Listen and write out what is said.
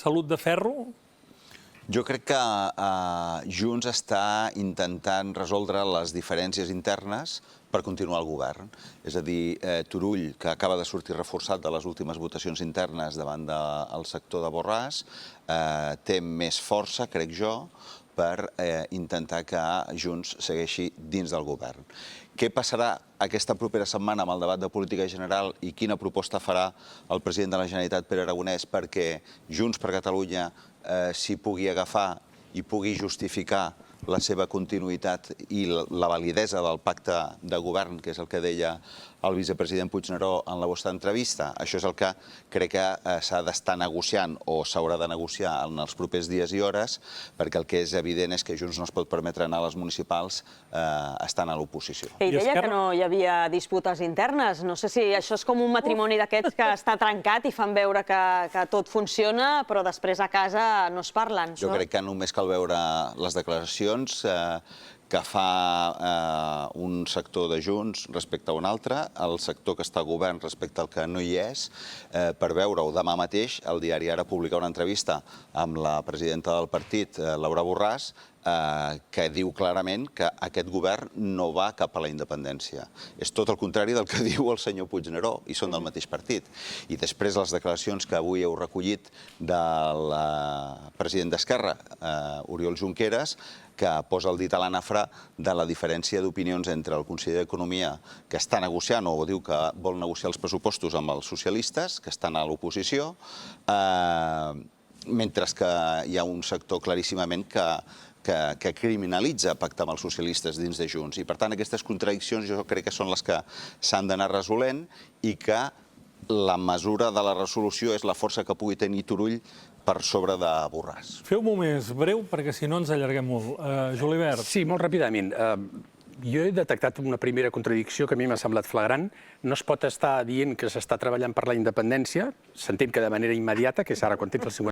Salut de ferro? Jo crec que Junts està intentant resoldre les diferències internes per continuar al govern. És a dir, Turull, que acaba de sortir reforçat de les últimes votacions internes davant del sector de Borràs, té més força, crec jo, per intentar que Junts segueixi dins del govern. Què passarà aquesta propera setmana amb el debat de política general i quina proposta farà el president de la Generalitat, Pere Aragonès, perquè Junts per Catalunya s'hi pugui agafar i pugui justificar la seva continuïtat i la validesa del pacte de govern, que és el que deia el vicepresident Puigneró en la vostra entrevista. Això és el que crec que s'ha d'estar negociant o s'haurà de negociar en els propers dies i hores, perquè el que és evident és que Junts no es pot permetre anar a les municipals estant a l'oposició. Ell deia que no hi havia disputes internes. No sé si això és com un matrimoni d'aquests que està trencat i fan veure que tot funciona, però després a casa no es parlen. Jo crec que només cal veure les declaracions que fa un sector de Junts respecte a un altre, el sector que està a govern respecte al que no hi és, per veure-ho. Demà mateix el diari Ara publica una entrevista amb la presidenta del partit, Laura Borràs, que diu clarament que aquest govern no va cap a la independència. És tot el contrari del que diu el senyor Puigneró, i són del mateix partit. I després les declaracions que avui heu recollit del president d'Esquerra, Oriol Junqueras, que posa el dit a la nafra de la diferència d'opinions entre el conseller d'Economia, que està negociant o diu que vol negociar els pressupostos amb els socialistes, que estan a l'oposició, mentre que hi ha un sector claríssimament que criminalitza pactar amb els socialistes dins de Junts. I, per tant, aquestes contradiccions jo crec que són les que s'han d'anar resolent i que la mesura de la resolució és la força que pugui tenir Turull per sobre de Borràs. Feu-m'ho més breu, perquè si no ens allarguem molt. Julibert. Sí, molt ràpidament. Jo he detectat una primera contradicció que a mi m'ha semblat flagrant. No es pot estar dient que s'està treballant per la independència, s'entén que de manera immediata, que és ara quan tens el 50%,